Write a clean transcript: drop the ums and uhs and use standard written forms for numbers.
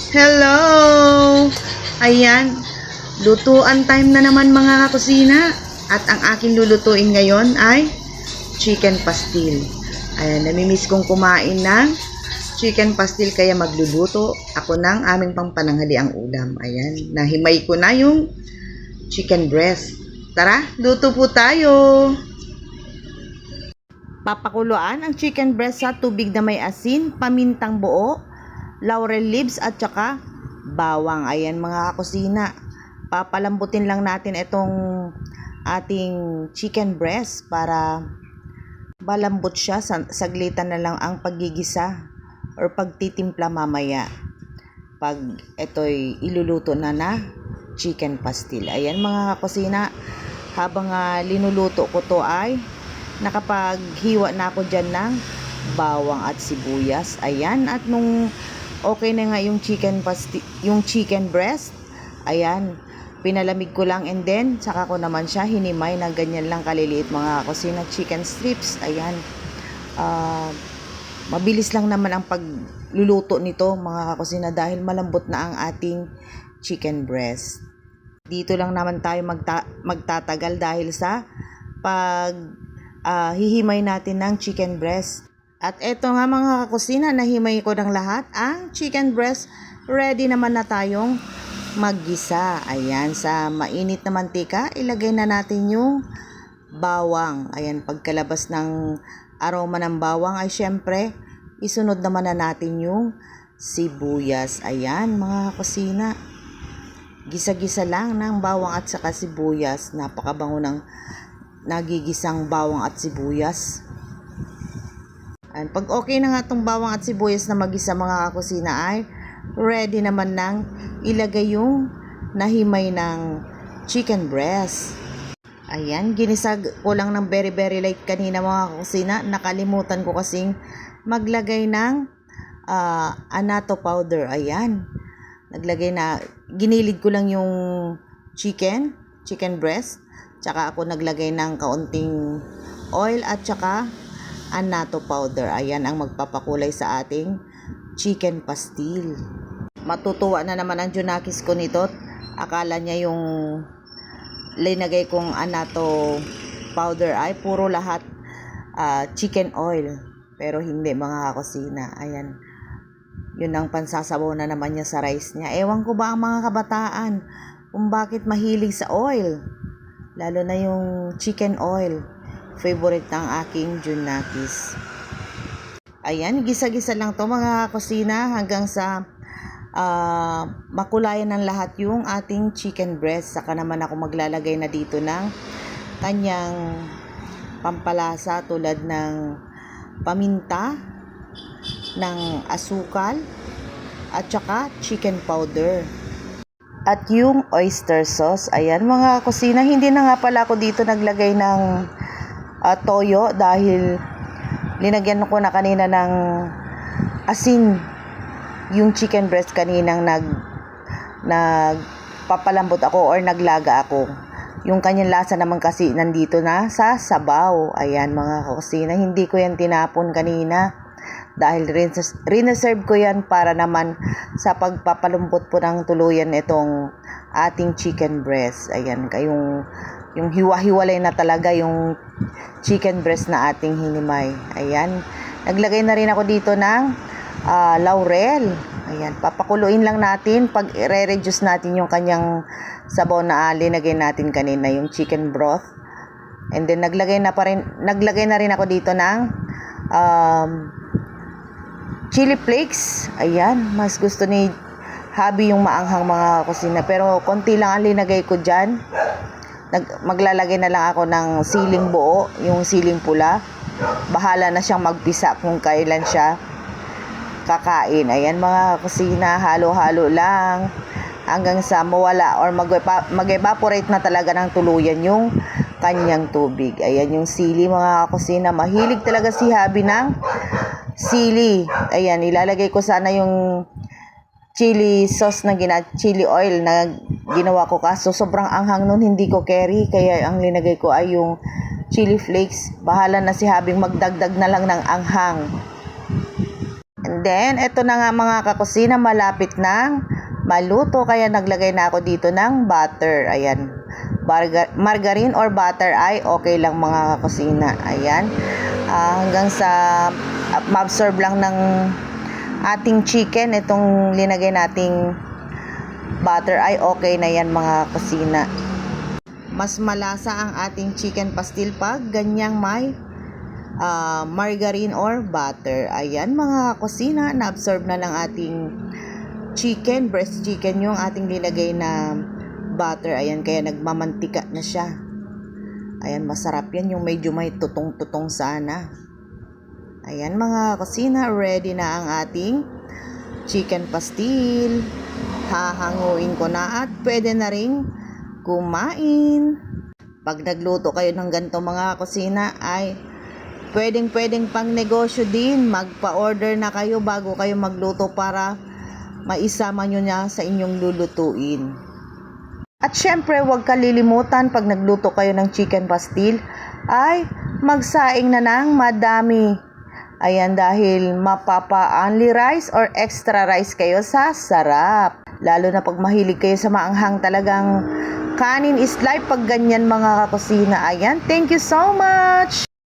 Hello! Ayan, lutuan time na naman mga kakusina. At ang aking lulutuin ngayon ay chicken pastil. Ayan, namimiss kong kumain ng chicken pastil kaya magluluto ako ng aming pampananghaliang ulam. Ayan, nahimay ko na yung chicken breast. Tara, luto po tayo! Papakuluan ang chicken breast sa tubig na may asin, pamintang buo, laurel leaves at saka bawang. Ayan mga kakusina. Papalambutin lang natin itong ating chicken breast para malambot siya. Saglitan na lang ang paggigisa or pagtitimpla mamaya pag ito'y iluluto na chicken pastil. Ayan mga kakusina, habang linuluto ko to ay nakapaghiwa na ako dyan ng bawang at sibuyas. Ayan, at nung okay na nga yung chicken breast, ayan, pinalamig ko lang and then saka ko naman siya hinimay na ganyan lang kaliliit mga kusina, chicken strips. Ayan, mabilis lang naman ang pagluluto nito mga kakusina dahil malambot na ang ating chicken breast. Dito lang naman tayo magtatagal dahil sa hihimay natin ng chicken breast. At eto nga mga kakusina, nahimay ko ng lahat ang chicken breast. Ready naman na tayong maggisa. Ayan, sa mainit na mantika, ilagay na natin yung bawang. Ayan, pagkalabas ng aroma ng bawang ay syempre, isunod naman na natin yung sibuyas. Ayan mga kakusina, gisa-gisa lang ng bawang at saka sibuyas. Napakabango ng nagigisang bawang at sibuyas. And pag okay na nga itong bawang at sibuyas na magisa mga kakusina ay ready naman nang ilagay yung nahimay ng chicken breast. Ayan, ginisag ko lang ng very light kanina mga kakusina. Nakalimutan ko kasing maglagay ng annatto powder. Ayan, ginilid ko lang yung chicken breast. Tsaka ako naglagay ng kaunting oil at tsaka annatto powder. Ayan ang magpapakulay sa ating chicken pastil. Matutuwa na naman ang Junakis ko nito. Akala niya yung linagay kong annatto powder ay puro lahat chicken oil. Pero hindi mga kakusina. Ayan, yun ang pansasabaw na naman niya sa rice niya. Ewan ko ba ang mga kabataan kung bakit mahilig sa oil, lalo na yung chicken oil. Favorite ng aking Junakis. Ayan, gisa-gisa lang to mga kusina hanggang sa makulayan ng lahat yung ating chicken breast. Saka naman ako maglalagay na dito ng kanyang pampalasa tulad ng paminta, ng asukal at saka chicken powder at yung oyster sauce. Ayan mga kusina, hindi na nga pala ako dito naglagay ng toyo dahil linagyan ko na kanina ng asin yung chicken breast kaninang nagpapalambot ako or naglaga ako. Yung kanyang lasa naman kasi nandito na sa sabaw. Ayan mga kusina, hindi ko yan tinapon kanina dahil reserve ko yan para naman sa pagpapalumbot po ng tuluyan itong ating chicken breast. Ayan, yung hiwa-hiwalay na talaga yung chicken breast na ating hinimay. Ayan, naglagay na rin ako dito ng laurel. Ayan, papakuluin lang natin. Pag i-reduce natin yung kanyang sabaw na linagay natin kanina, yung chicken broth. And then naglagay na rin ako dito ng chili flakes. Ayan, mas gusto ni hubby yung maanghang mga kusina, pero konti lang ang linagay ko dyan. Maglalagay na lang ako ng siling buo, yung siling pula. Bahala na siyang magpisa kung kailan siya kakain. Ayan mga kusina, halo-halo lang hanggang sa mawala or mag-evaporate na talaga ng tuluyan yung kanyang tubig. Ayan yung sili mga kusina. Mahilig talaga si hubby ng sili. Ayan, ilalagay ko sana yung chili sauce chili oil na ginawa ko, kaso sobrang anghang nun, hindi ko carry, kaya ang linagay ko ay yung chili flakes. Bahala na si hubby magdagdag na lang ng anghang. And then, eto na nga mga kakusina, malapit nang maluto. Kaya naglagay na ako dito ng butter. Ayan. Margarine or butter ay okay lang mga kakusina. Ayan. Hanggang sa ma-absorb lang ng ating chicken, itong linagay nating butter ay okay na yan mga kakusina. Mas malasa ang ating chicken pastil pag ganyang may margarine or butter. Ayan mga kusina, na-absorb na ng ating chicken, breast chicken yung ating linagay na butter. Ayan, kaya nagmamantika na siya. Ayan, masarap yan yung medyo may tutong-tutong sana. Ayan mga kusina, ready na ang ating chicken pastil. Hahanguin ko na at pwede na ring kumain. Pag nagluto kayo ng ganito mga kusina ay pwedeng pang negosyo din. Magpa-order na kayo bago kayo magluto para maisama nyo niya sa inyong lulutuin. At syempre, huwag kalilimutan pag nagluto kayo ng chicken pastil ay magsaing na ng madami. Ayan, dahil mapapa-only rice or extra rice kayo sa sarap. Lalo na pag mahilig kayo sa maanghang, talagang kanin is life pag ganyan mga kakusina. Ayan, thank you so much!